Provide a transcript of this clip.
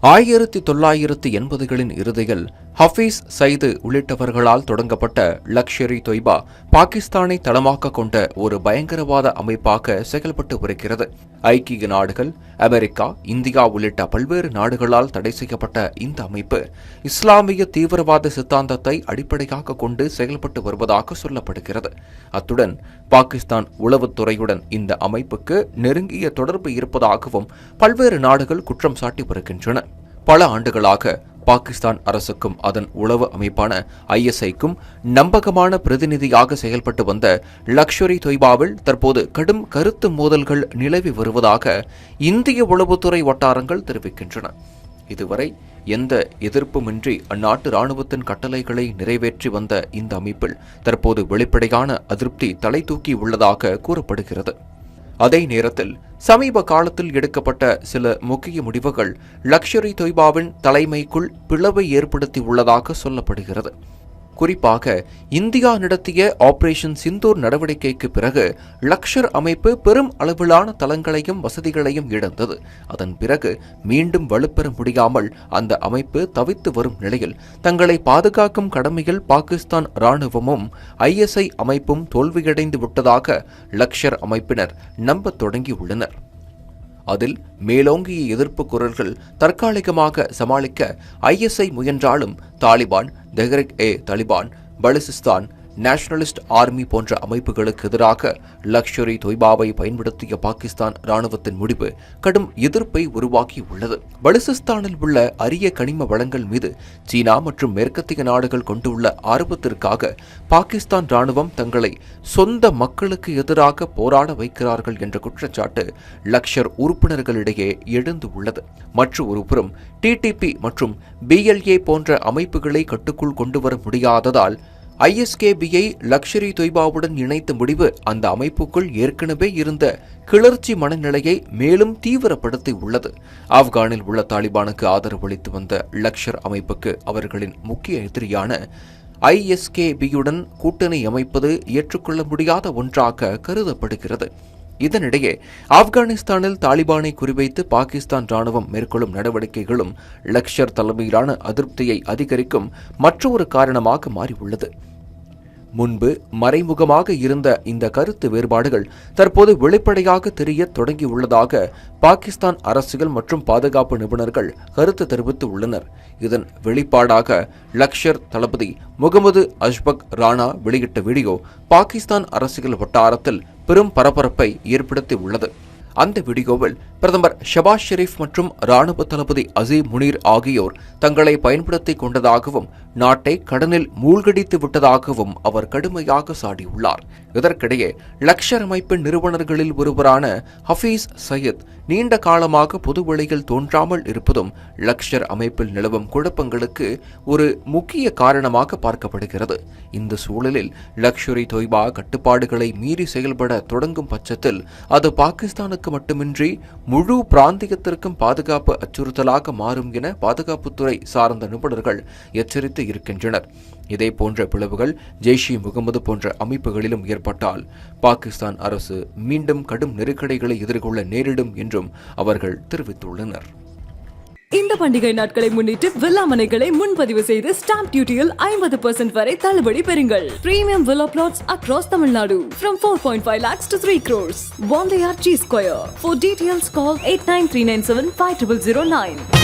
1980களின் இறுதியில் ஹஃபீஸ் சயீது உள்ளிட்டவர்களால் தொடங்கப்பட்ட லஷ்கர் தொய்பா பாகிஸ்தானை தளமாக கொண்ட ஒரு பயங்கரவாத அமைப்பாக செயல்பட்டு வருகிறது. ஐக்கிய நாடுகள், அமெரிக்கா, இந்தியா உள்ளிட்ட பல்வேறு நாடுகளால் தடை செய்யப்பட்ட இந்த அமைப்பு இஸ்லாமிய தீவிரவாத சித்தாந்தத்தை அடிப்படையாக கொண்டு செயல்பட்டு வருவதாக சொல்லப்படுகிறது. அத்துடன் பாகிஸ்தான் உளவுத்துறையுடன் இந்த அமைப்புக்கு நெருங்கிய தொடர்பு இருப்பதாகவும் பல்வேறு நாடுகள் குற்றம் சாட்டி வருகின்றன. பல ஆண்டுகளாக பாகிஸ்தான் அரசுக்கும் அதன் உளவு அமைப்பான ISIக்கும் நம்பகமான பிரதிநிதியாக செயல்பட்டு வந்த லஷ்கர் தொய்பாவில் தற்போது கடும் கருத்து மோதல்கள் நிலவி வருவதாக இந்திய உளவுத்துறை வட்டாரங்கள் தெரிவிக்கின்றன. இதுவரை எந்த எதிர்ப்புமின்றி அந்நாட்டு ராணுவத்தின் கட்டளைகளை நிறைவேற்றி வந்த இந்த அமைப்பில் தற்போது வெளிப்படையான அதிருப்தி தலை தூக்கி உள்ளதாக கூறப்படுகிறது. அதே நேரத்தில் சமீப காலத்தில் எடுக்கப்பட்ட சில முக்கிய முடிவுகள் லஷ்கர் தொய்பாவின் தலைமைக்குள் பிளவை ஏற்படுத்தி உள்ளதாக சொல்லப்படுகிறது. குறிப்பாக இந்தியா நடத்திய ஆபரேஷன் சிந்தூர் நடவடிக்கைக்கு பிறகு லஷ்கர் அமைப்பு பெரும் அளவிலான தளங்களையும் வசதிகளையும் இழந்தது. அதன் பிறகு மீண்டும் வலுப்பெற முடியாமல் அந்த அமைப்பு தவித்து வரும் நிலையில் தங்களை பாதுகாக்கும் கடமையில் பாகிஸ்தான் ராணுவமும் ISI அமைப்பும் தோல்வியடைந்து விட்டதாக லஷ்கர் அமைப்பினர் நம்பத் தொடங்கியுள்ளனர். அதில் மேலோங்கிய எதிர்ப்பு குரல்கள் தற்காலிகமாக சமாளிக்க ISI முயன்றாலும் Taliban, Tehrik e Taliban, Balochistan nationalist army போன்ற அமைப்புகளுக்கு எதிராக லஷ்கர் தொய்பாவை பயன்படுத்திய பாகிஸ்தான் ராணுவத்தின் முடிவு கடும் எதிர்ப்பை உருவாக்கியுள்ளது. பலுசிஸ்தானில் உள்ள அரிய கனிம வளங்கள் மீது சீனா மற்றும் மேற்கத்திய நாடுகள் கொண்டுள்ள ஆர்வத்திற்காக பாகிஸ்தான் ராணுவம் தங்களை சொந்த மக்களுக்கு எதிராக போராட வைக்கிறார்கள் என்ற குற்றச்சாட்டு லஷ்கர் உறுப்பினர்களிடையே எழுந்து உள்ளது. மற்ற ஒருபுறம் TTP மற்றும் BLA போன்ற அமைப்புகளை கட்டுக்குள் கொண்டுவர முடியாததால் ISKB-ஐ லஷ்கர் தொய்பாவுடன் இணைத்த முடிவு அந்த அமைப்புக்குள் ஏற்கனவே இருந்த கிளர்ச்சி மனநிலையை மேலும் தீவிரப்படுத்தி உள்ளது. ஆப்கானில் உள்ள தாலிபானுக்கு ஆதரவளித்து வந்த லஷ்கர் அமைப்புக்கு அவர்களின் முக்கிய எதிரியான ISKB-யுடன் கூட்டணி அமைப்பது ஏற்றுக்கொள்ள முடியாத ஒன்றாக கருதப்படுகிறது. இதனிடையே ஆப்கானிஸ்தானில் தாலிபானை குறிவைத்து பாகிஸ்தான் ராணுவம் மேற்கொள்ளும் நடவடிக்கைகளும் லஷ்கர் தலைமையிலான அதிருப்தியை அதிகரிக்கும் மற்றொரு காரணமாக மாறியுள்ளது. முன்பு மறைமுகமாக இருந்த இந்த கருத்து வேறுபாடுகள் தற்போது வெளிப்படையாக தெரிய தொடங்கியுள்ளதாக பாகிஸ்தான் அரசியல் மற்றும் பாதுகாப்பு நிபுணர்கள் கருத்து தெரிவித்து உள்ளனர். இதன் வெளிப்பாடாக லஷ்கர் தளபதி முகமது அஷ்பக் ராணா வெளியிட்ட வீடியோ பாகிஸ்தான் அரசியல் வட்டாரத்தில் பெரும் பரபரப்பை ஏற்படுத்தி உள்ளது. அந்த வீடியோவில் பிரதமர் ஷபாஸ் ஷெரீப் மற்றும் ராணுவ தளபதி அசீம் முனீர் ஆகியோர் தங்களை பயன்படுத்திக் கொண்டதாகவும் நாட்டை கடனில் மூழ்கடித்து விட்டதாகவும் அவர் கடுமையாக சாடியுள்ளார். இதற்கிடையே லஷ்கர் அமைப்பின் நிறுவனர்களில் ஒருவரான ஹஃபீஸ் சயீத் நீண்ட காலமாக பொதுவெளியில் தோன்றாமல் இருப்பதும் லஷ்கர் அமைப்பில் நிலவும் குழப்பங்களுக்கு ஒரு முக்கிய காரணமாக பார்க்கப்படுகிறது. இந்த சூழலில் லஷ்கர் தொய்பா கட்டுப்பாடுகளை மீறி செயல்பட தொடங்கும் பட்சத்தில் அது பாகிஸ்தானுக்கு மட்டுமின்றி முழு பிராந்தியத்திற்கும் பாதுகாப்பு அச்சுறுத்தலாக மாறும் என பாதுகாப்புத்துறை சார்ந்த நிபுணர்கள் எச்சரித்து இருக்கின்றனர். இதேபோன்ற பிளவுகள் ஜெய்ஷ்-இ-முகமது போன்ற அமைப்புகளிலும் ஏற்பட்டால் பாகிஸ்தான் அரசு மீண்டும் கடும் நெருக்கடிகளை எதிர்கொள்ள நேரிடும் என்றும் அவர்கள் தெரிவித்துள்ளனர். இந்த பண்டிகை நாட்களை முன்னிட்டு வில்லா மனைகளை முன்பதிவு செய்து ஸ்டாம்ப் டியூட்டியில் 50% வரை தள்ளுபடி பெறுங்கள். Premium villa flats across Tamil Nadu from 4.5 lakhs to 3 crores. Bondeyar G Square. For details call 8939750009.